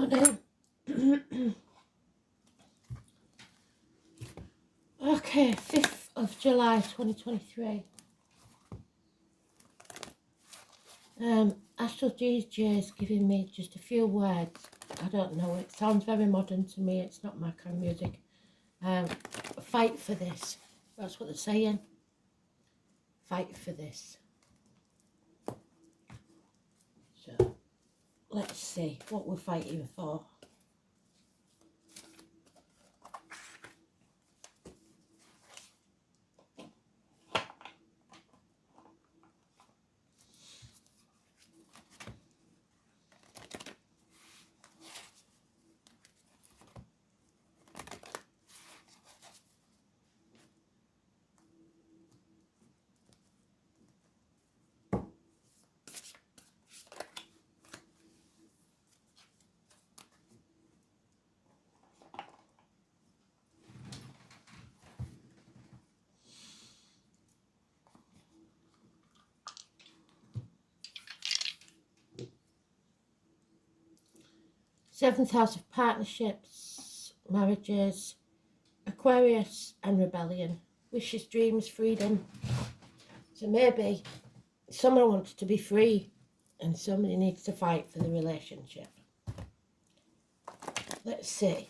morning. Okay, 5th of July 2023. Astral DJ is giving me just a few words. I don't know, it sounds very modern to me, it's not my kind of music. Fight for this. That's what they're saying. Fight for this. So, let's see what we're fighting for. Seventh house of partnerships, marriages, Aquarius and rebellion, wishes, dreams, freedom. So maybe someone wants to be free and somebody needs to fight for the relationship. Let's see.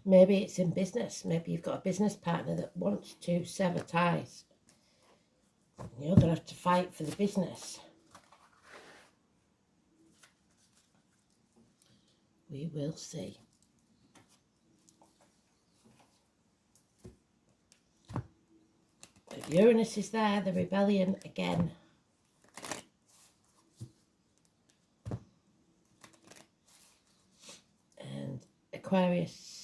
Maybe it's in business. Maybe you've got a business partner that wants to sever ties. You're going to have to fight for the business. We will see. But Uranus is there, the rebellion again. And Aquarius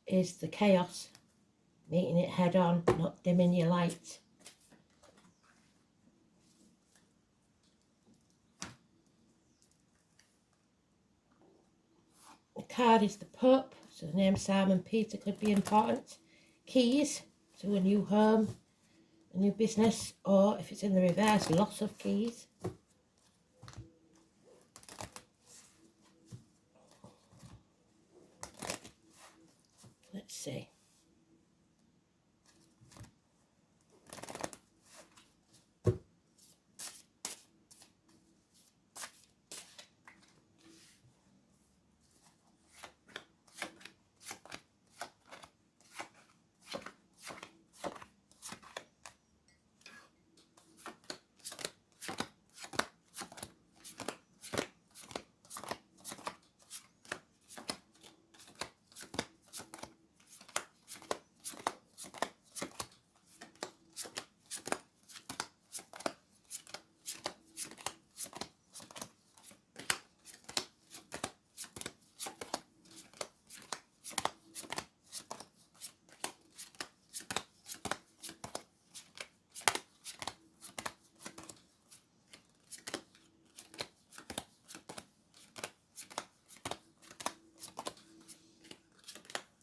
is the chaos, meeting it head on, not dimming your light. The card is the Pope, so the name Simon Peter could be important. Keys to a new home, a new business, or if it's in the reverse, loss of keys. Let's see.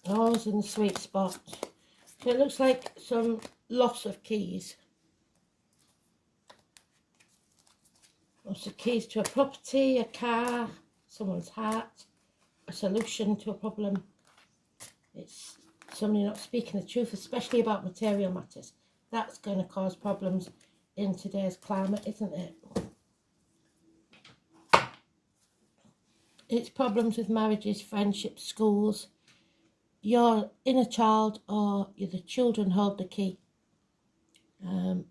Always in the sweet spot. So it looks like some loss of keys. Loss of keys to a property, a car, someone's heart, a solution to a problem. It's somebody not speaking the truth, especially about material matters. That's going to cause problems in today's climate, isn't it? It's problems with marriages, friendships, schools. Your inner child or the children hold the key. Your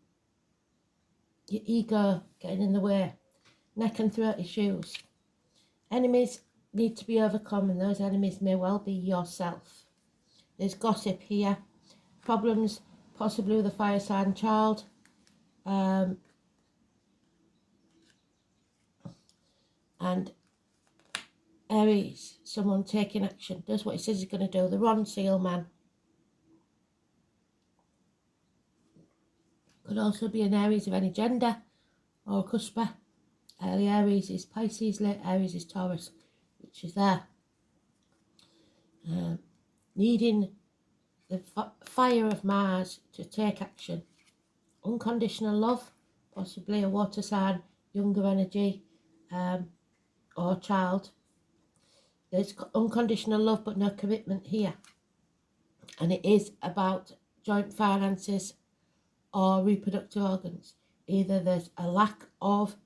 ego getting in the way. Neck and throat issues. Enemies need to be overcome, and those enemies may well be yourself. There's gossip here. Problems possibly with a fire sign child. And Aries, someone taking action, does what he says he's going to do. The Ron Seal man. Could also be an Aries of any gender or a cusper. Early Aries is Pisces, late Aries is Taurus, which is there. Needing the fire of Mars to take action. Unconditional love, possibly a water sign, younger energy, or child. There's unconditional love but no commitment here. And it is about joint finances or reproductive organs. Either there's a lack of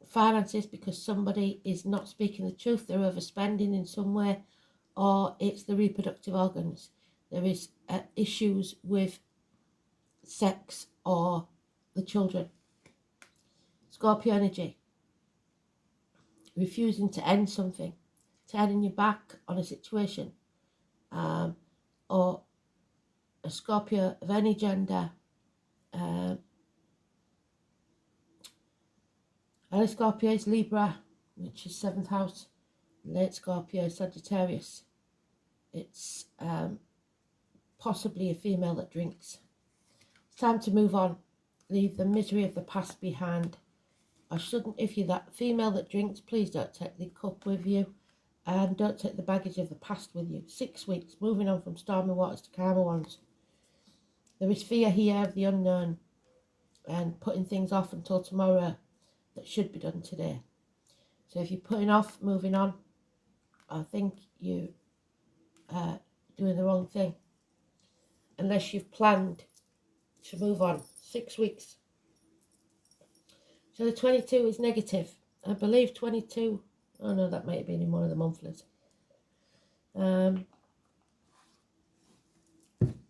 finances because somebody is not speaking the truth, they're overspending in some way, or it's the reproductive organs. There is issues with sex or the children. Scorpio energy, refusing to end something, turning your back on a situation, or a Scorpio of any gender. Early Scorpio is Libra, which is 7th house. Late Scorpio is Sagittarius. It's possibly a female that drinks. It's time to move on. Leave the misery of the past behind. I shouldn't, if you're that female that drinks, please don't take the cup with you and don't take the baggage of the past with you. 6 weeks, moving on from stormy waters to calmer ones. There is fear here of the unknown and putting things off until tomorrow that should be done today. So if you're putting off moving on, I think you're doing the wrong thing. Unless you've planned to move on. 6 weeks. So the 22 is negative. I believe 22, oh no, that might have been in one of the monthlies.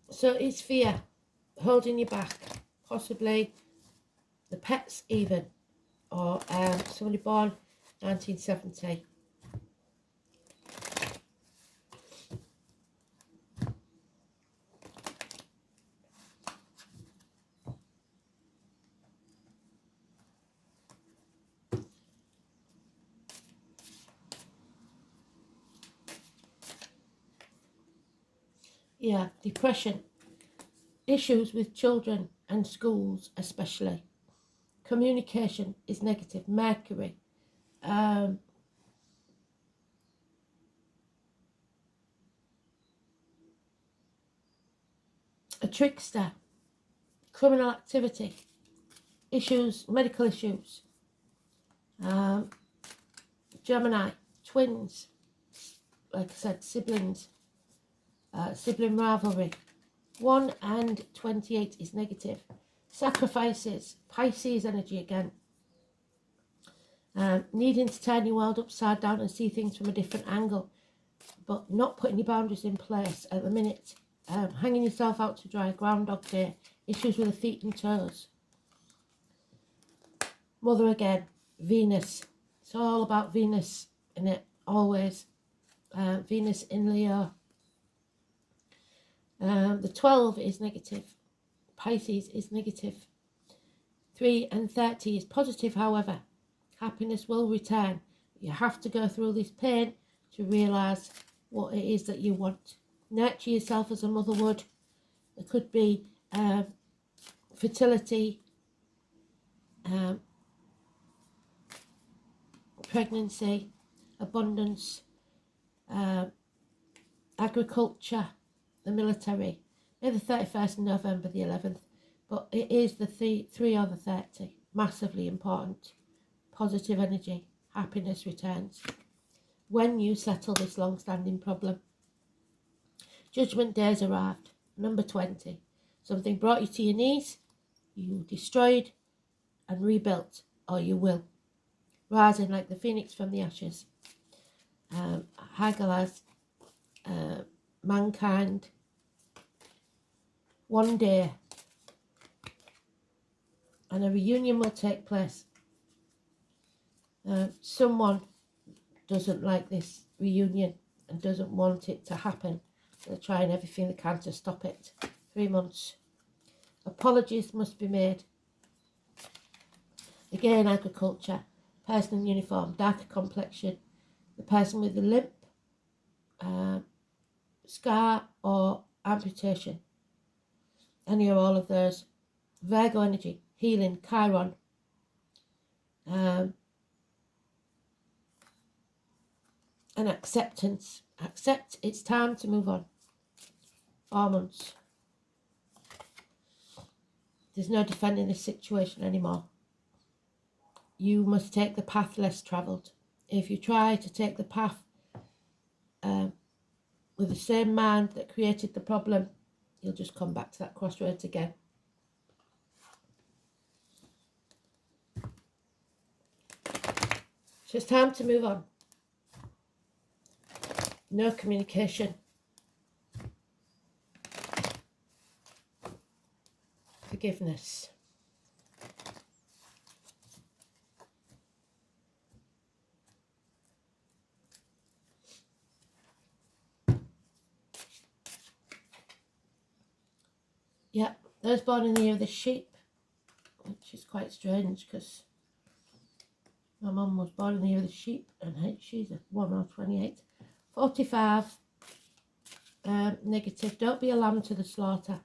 So it's fear holding you back, possibly the pets even, or somebody born 1970. Yeah, depression, issues with children and schools especially. Communication is negative. Mercury. A trickster. Criminal activity. Issues, medical issues. Gemini. Twins. Like I said, siblings. Sibling rivalry. 1 and 28 is negative. Sacrifices. Pisces energy again. Needing to turn your world upside down and see things from a different angle, but not putting your boundaries in place at the minute. Hanging yourself out to dry. Groundhog Day. Issues with the feet and toes. Mother again. Venus. It's all about Venus in it, always. Venus in Leo. The 12 is negative. Pisces is negative. 3 and 30 is positive, however. Happiness will return. You have to go through this pain to realise what it is that you want. Nurture yourself as a mother would. There could be fertility, pregnancy, abundance, agriculture, the military. Maybe the 31st of November, the 11th. But it is the 3 or the 30. Massively important. Positive energy. Happiness returns. When you settle this long-standing problem. Judgment Day has arrived. Number 20. Something brought you to your knees. You destroyed and rebuilt. Or you will. Rising like the phoenix from the ashes. Hagalaz. Mankind. One day. And a reunion will take place. Someone doesn't like this reunion and doesn't want it to happen. They're trying everything they can to stop it. 3 months. Apologies must be made. Again, agriculture. Person in uniform, darker complexion. The person with the limp, scar or amputation. Any or all of those. Virgo energy, healing, Chiron. And acceptance. Accept it's time to move on. 4 months. There's no defending this situation anymore. You must take the path less travelled. If you try to take the path with the same mind that created the problem, you'll just come back to that crossroads again. So it's time to move on. No communication. Forgiveness. Yeah, those born in the year of the sheep, which is quite strange because my mum was born in the year of the sheep and she's a 1 or 28. 45, negative. Don't be a lamb to the slaughter.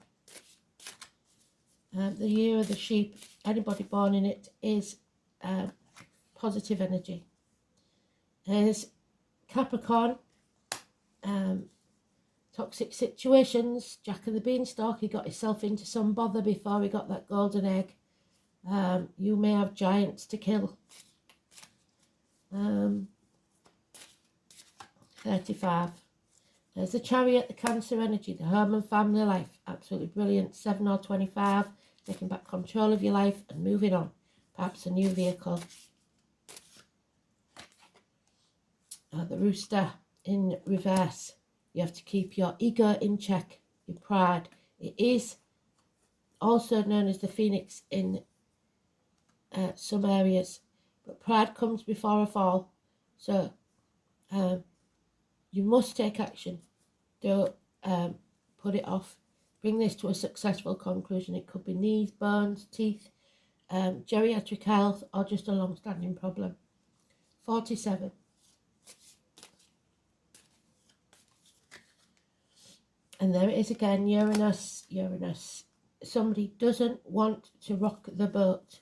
The year of the sheep, anybody born in it is positive energy. There's Capricorn, toxic situations. Jack of the Beanstalk, he got himself into some bother before he got that golden egg. You may have giants to kill. 35. There's the Chariot, the Cancer energy, the home and family life. Absolutely brilliant. 7 or 25. Taking back control of your life and moving on. Perhaps a new vehicle. The Rooster in reverse. You have to keep your ego in check. Your pride. It is also known as the Phoenix in some areas. But pride comes before a fall. So you must take action. Don't put it off. Bring this to a successful conclusion. It could be knees, bones, teeth, geriatric health, or just a long-standing problem. 47. And there it is again, Uranus, Uranus. Somebody doesn't want to rock the boat.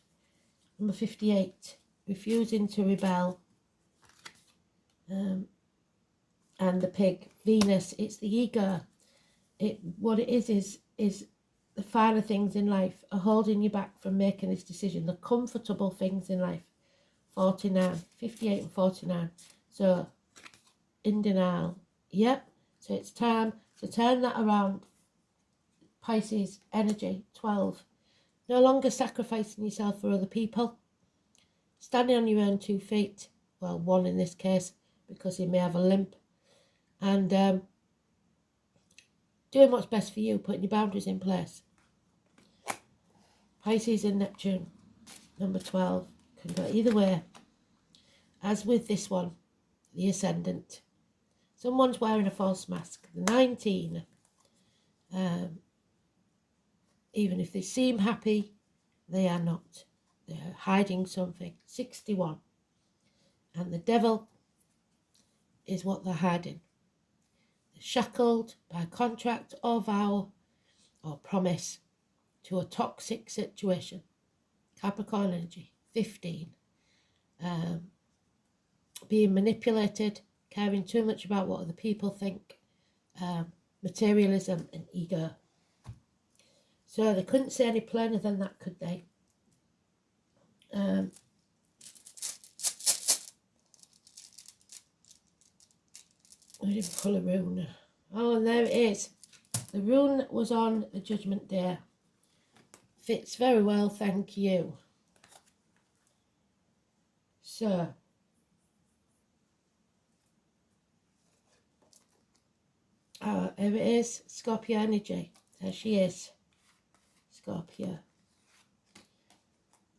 Number 58, refusing to rebel. And the pig, Venus, it's the ego. What it is the finer things in life are holding you back from making this decision. The comfortable things in life. 49, 58 and 49. So, in denial. Yep, so it's time to turn that around. Pisces, energy, 12. No longer sacrificing yourself for other people. Standing on your own 2 feet. Well, 1 in this case, because he may have a limp. And doing what's best for you, putting your boundaries in place. Pisces and Neptune, number 12, can go either way. As with this one, the Ascendant. Someone's wearing a false mask. The 19, even if they seem happy, they are not. They're hiding something. 61, and the devil is what they're hiding. They're shackled by contract or vow or promise to a toxic situation. Capricorn energy, 15. Being manipulated, caring too much about what other people think, materialism and ego. So they couldn't say any plainer than that, could they? We didn't pull a rune. Oh, and there it is. The rune was on the Judgment Day. Fits very well, thank you. So, here it is, Scorpio energy. There she is, Scorpio.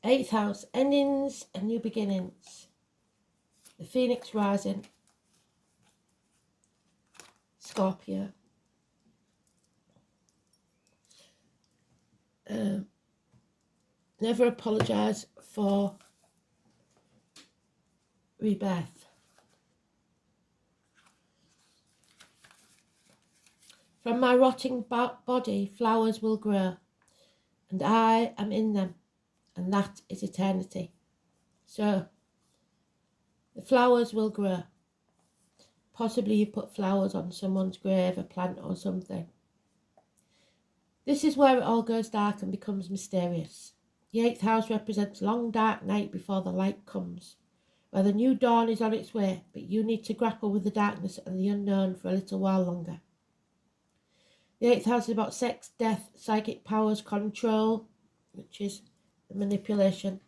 8th house, endings and new beginnings. The Phoenix rising, Scorpio. Never apologise for rebirth. From my rotting body, flowers will grow, and I am in them, and that is eternity. So, the flowers will grow. Possibly you put flowers on someone's grave, a plant or something. This is where it all goes dark and becomes mysterious. The 8th house represents a long dark night before the light comes, where the new dawn is on its way, but you need to grapple with the darkness and the unknown for a little while longer. The 8th house is about sex, death, psychic powers, control, which is the manipulation,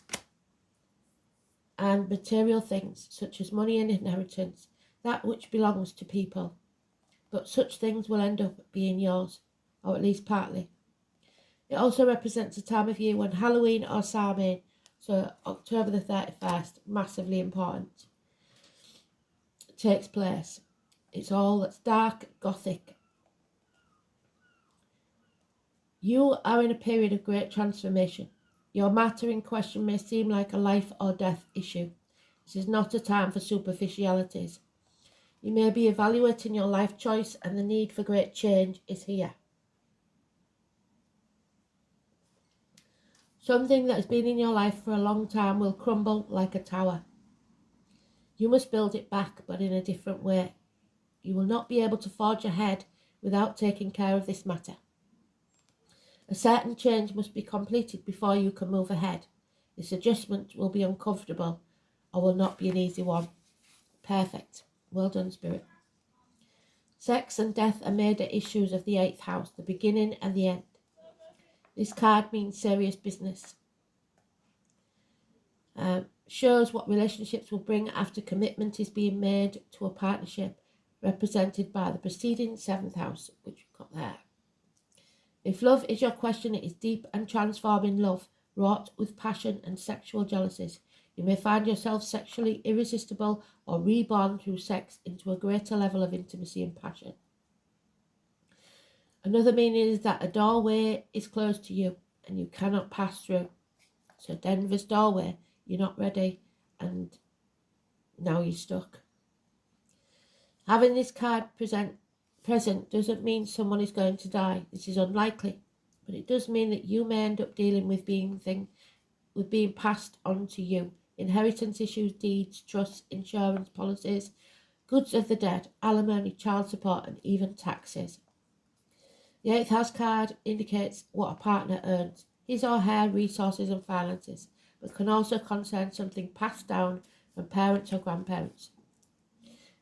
and material things such as money and inheritance, that which belongs to people. But such things will end up being yours, or at least partly. It also represents a time of year when Halloween or Samhain, so October the 31st, massively important, takes place. It's all that's dark, gothic. You are in a period of great transformation. Your matter in question may seem like a life or death issue. This is not a time for superficialities. You may be evaluating your life choice, and the need for great change is here. Something that has been in your life for a long time will crumble like a tower. You must build it back, but in a different way. You will not be able to forge ahead without taking care of this matter. A certain change must be completed before you can move ahead. This adjustment will be uncomfortable or will not be an easy one. Perfect. Well done, Spirit. Sex and death are major issues of the 8th house, the beginning and the end. This card means serious business. Shows what relationships will bring after commitment is being made to a partnership, represented by the preceding 7th house, which we've got there. If love is your question, it is deep and transforming love, wrought with passion and sexual jealousies. You may find yourself sexually irresistible or reborn through sex into a greater level of intimacy and passion. Another meaning is that a doorway is closed to you and you cannot pass through. So Denver's doorway, you're not ready and now you're stuck. Having this card present doesn't mean someone is going to die. This is unlikely, but it does mean that you may end up dealing with being passed on to you. Inheritance issues, deeds, trusts, insurance policies, goods of the dead, alimony, child support, and even taxes. The 8th house card indicates what a partner earns, his or her resources and finances, but can also concern something passed down from parents or grandparents.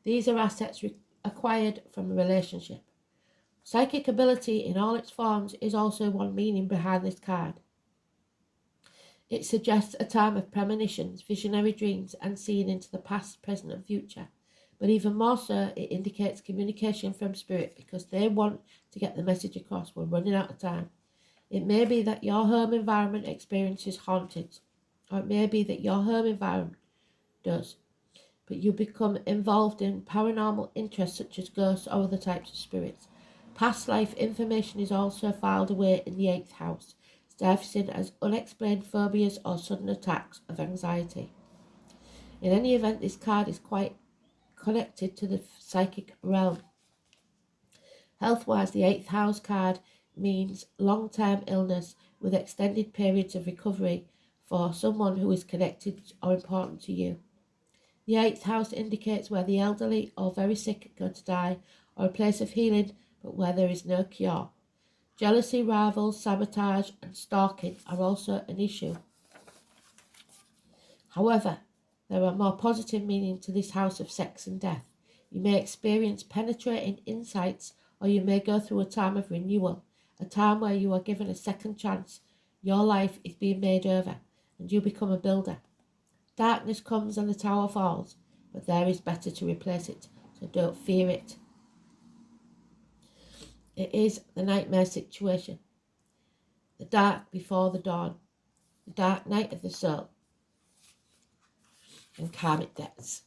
These are assets acquired from a relationship. Psychic ability in all its forms is also one meaning behind this card. It suggests a time of premonitions, visionary dreams, and seeing into the past, present, and future. But even more so, it indicates communication from spirit because they want to get the message across. We're running out of time. It may be that your home environment experiences hauntings, or it may be that your home environment does, but you become involved in paranormal interests such as ghosts or other types of spirits. Past life information is also filed away in the 8th house, surfacing as unexplained phobias or sudden attacks of anxiety. In any event, this card is quite connected to the psychic realm. Health-wise, the 8th house card means long-term illness with extended periods of recovery for someone who is connected or important to you. The 8th house indicates where the elderly or very sick go to die, or a place of healing, but where there is no cure. Jealousy, rivals, sabotage, and stalking are also an issue. However, there are more positive meaning to this house of sex and death. You may experience penetrating insights, or you may go through a time of renewal, a time where you are given a second chance. Your life is being made over, and you become a builder. Darkness comes and the tower falls, but there is better to replace it, so don't fear it. It is the nightmare situation, the dark before the dawn, the dark night of the soul, and karmic debts.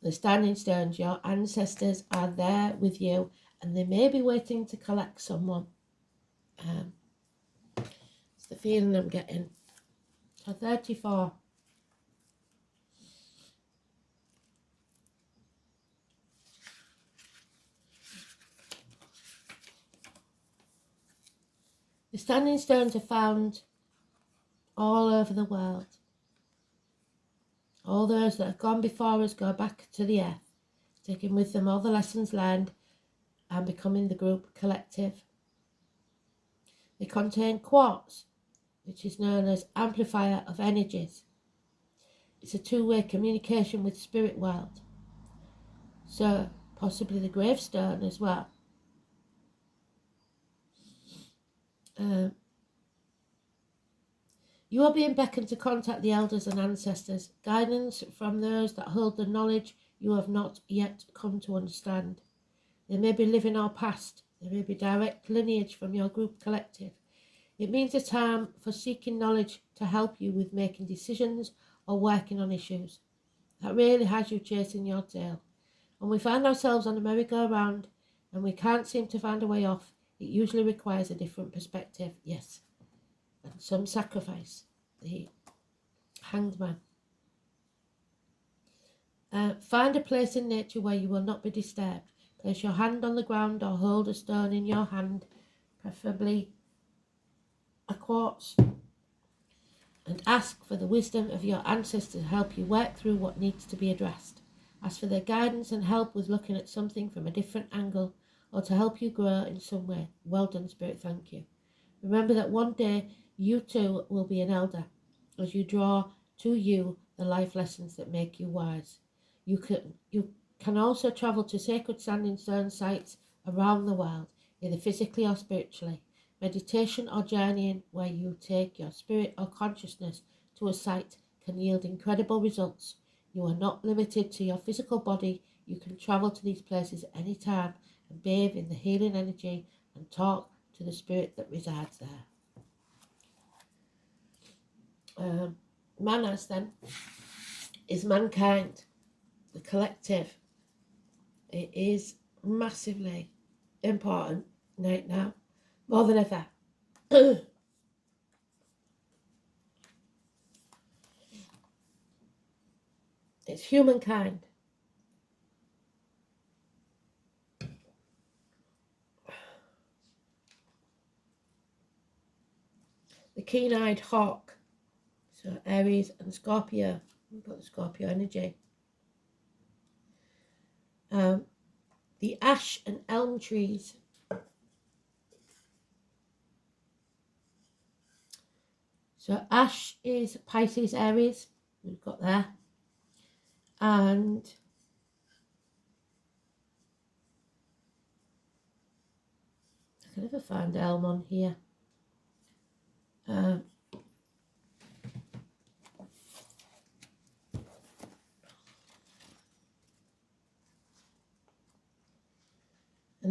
The standing stones, your ancestors are there with you, and they may be waiting to collect someone. It's the feeling I'm getting. So 34. The standing stones are found all over the world. All those that have gone before us go back to the earth. taking with them all the lessons learned and becoming the group collective. They contain quartz, which is known as amplifier of energies. It's a two-way communication with spirit world. So possibly the gravestone as well. You are being beckoned to contact the elders and ancestors, guidance from those that hold the knowledge you have not yet come to understand. They may be living or past. They may be direct lineage from your group collective. It means a time for seeking knowledge to help you with making decisions or working on issues. That really has you chasing your tail. When we find ourselves on a merry-go-round and we can't seem to find a way off, it usually requires a different perspective, yes, and some sacrifice. The Hanged Man. Find a place in nature where you will not be disturbed. Place your hand on the ground or hold a stone in your hand, preferably a quartz, and ask for the wisdom of your ancestors to help you work through what needs to be addressed. Ask for their guidance and help with looking at something from a different angle or to help you grow in some way. Well done, Spirit, thank you. Remember that one day you too will be an elder as you draw to you the life lessons that make you wise. You can also travel to sacred standing stone sites around the world, either physically or spiritually. Meditation or journeying where you take your spirit or consciousness to a site can yield incredible results. You are not limited to your physical body. You can travel to these places any time and bathe in the healing energy and talk to the spirit that resides there. Manas then is mankind, the collective. It is massively important right now, more than ever. It's humankind. The keen-eyed hawk. So Aries and Scorpio. We've got the Scorpio energy. The ash and elm trees. So ash is Pisces, Aries. We've got there. And I can never find elm on here. And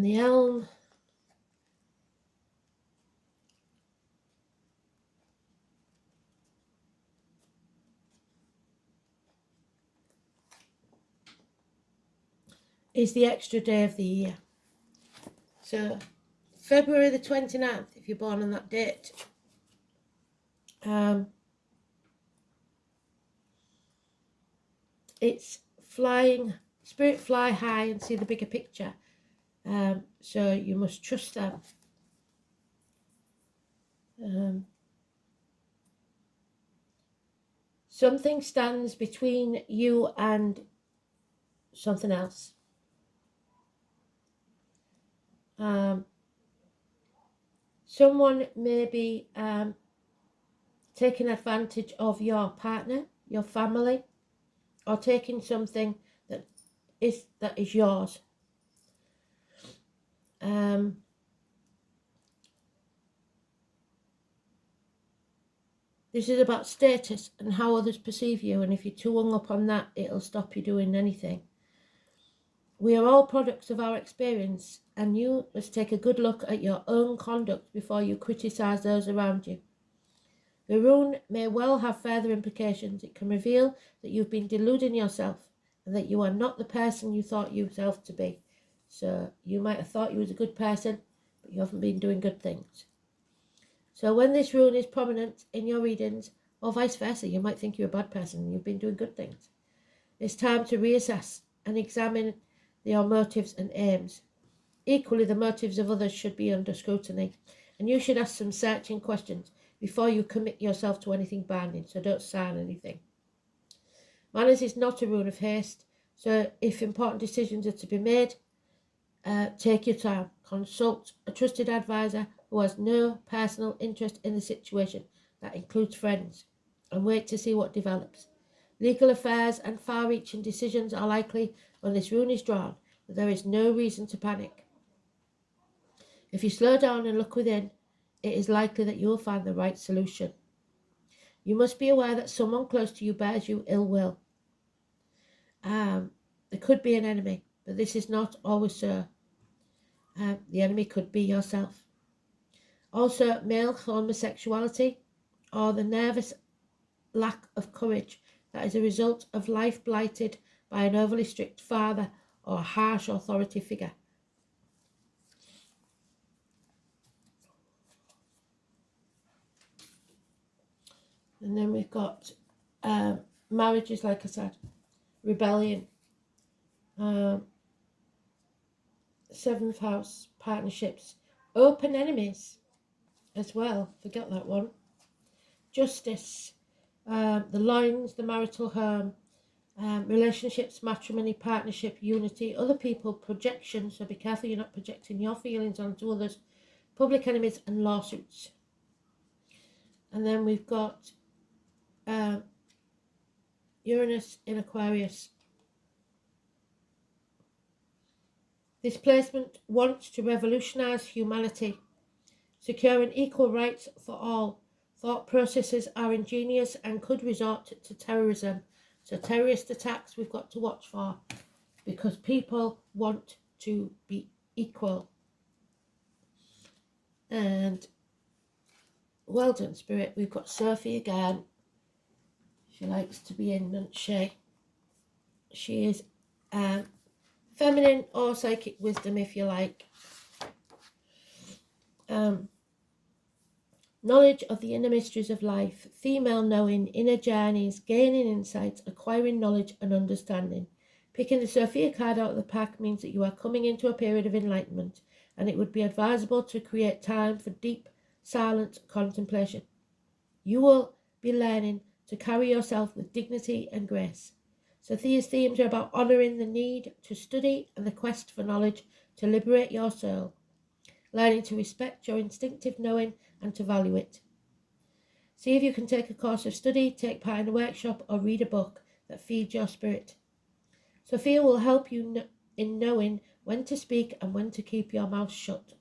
the elm is the extra day of the year. So February the 29th, if you're born on that date, it's flying, spirit fly high and see the bigger picture. So you must trust them. Something stands between you and something else. Someone may be taking advantage of your partner, your family, or taking something that is yours. This is about status and how others perceive you, and if you're too hung up on that, it'll stop you doing anything. We are all products of our experience, and you must take a good look at your own conduct before you criticise those around you. The rune may well have further implications. It can reveal that you've been deluding yourself and that you are not the person you thought yourself to be. So you might have thought you was a good person, but you haven't been doing good things. So when this rune is prominent in your readings, or vice versa, you might think you're a bad person and you've been doing good things. It's time to reassess and examine your motives and aims. Equally, the motives of others should be under scrutiny, and you should ask some searching questions before you commit yourself to anything binding, so don't sign anything. Manners is not a rune of haste, So if important decisions are to be made, take your time. Consult a trusted advisor who has no personal interest in the situation. That includes friends. And wait to see what develops. Legal affairs and far-reaching decisions are likely when this rune is drawn, but there is no reason to panic. If you slow down and look within, it is likely that you will find the right solution. You must be aware that someone close to you bears you ill will. There could be an enemy, but this is not always so. The enemy could be yourself. Also, male homosexuality or the nervous lack of courage that is a result of life blighted by an overly strict father or a harsh authority figure. And then we've got marriages, like I said, rebellion, 7th house, partnerships, open enemies as well, forget that one, justice, the loins, the marital home, relationships, matrimony, partnership, unity, other people, projection, so be careful you're not projecting your feelings onto others, public enemies and lawsuits. And then we've got Uranus in Aquarius. This placement wants to revolutionise humanity, securing equal rights for all. Thought processes are ingenious and could resort to terrorism. So terrorist attacks we've got to watch for, because people want to be equal. And well done, Spirit. We've got Sophie again. She likes to be in, doesn't she? She is feminine or psychic wisdom, if you like. Knowledge of the inner mysteries of life, female knowing, inner journeys, gaining insights, acquiring knowledge and understanding. Picking the Sophia card out of the pack means that you are coming into a period of enlightenment, and it would be advisable to create time for deep, silent contemplation. You will be learning to carry yourself with dignity and grace. Sophia's themes are about honouring the need to study and the quest for knowledge to liberate your soul, learning to respect your instinctive knowing and to value it. See if you can take a course of study, take part in a workshop, or read a book that feeds your spirit. Sophia will help you in knowing when to speak and when to keep your mouth shut.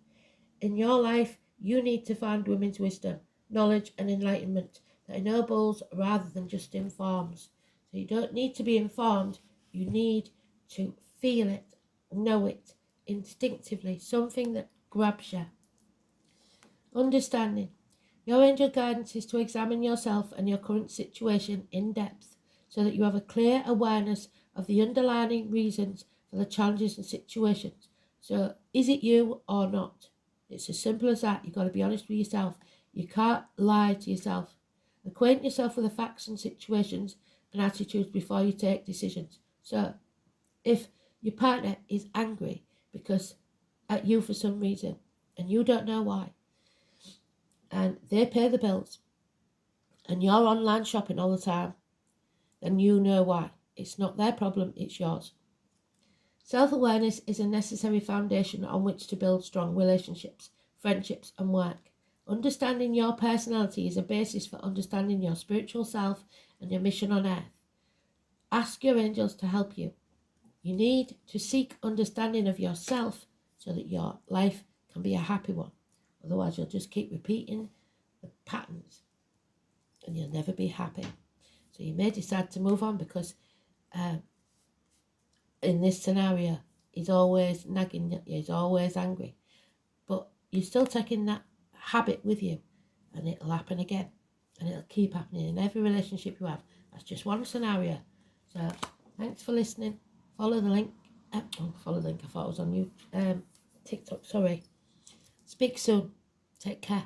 In your life, you need to find women's wisdom, knowledge and enlightenment that ennobles rather than just informs. So you don't need to be informed, you need to feel it, know it instinctively, something that grabs you. Understanding. Your angel guidance is to examine yourself and your current situation in depth so that you have a clear awareness of the underlying reasons for the challenges and situations. So is it you or not? It's as simple as that. You've got to be honest with yourself. You can't lie to yourself. Acquaint yourself with the facts and situations and attitudes before you take decisions. So if your partner is angry because at you for some reason and you don't know why, and they pay the bills and you're online shopping all the time, then you know why. It's not their problem, it's yours. Self-awareness is a necessary foundation on which to build strong relationships, friendships and work. Understanding your personality is a basis for understanding your spiritual self and your mission on earth. Ask your angels to help you. You need to seek understanding of yourself so that your life can be a happy one. Otherwise, you'll just keep repeating the patterns and you'll never be happy. So you may decide to move on because in this scenario, he's always nagging at you, he's always angry. But you're still taking that habit with you and it'll happen again. And it'll keep happening in every relationship you have. That's just one scenario. So thanks for listening. Follow the link. Follow the link. I thought it was on you. TikTok, sorry. Speak soon. Take care.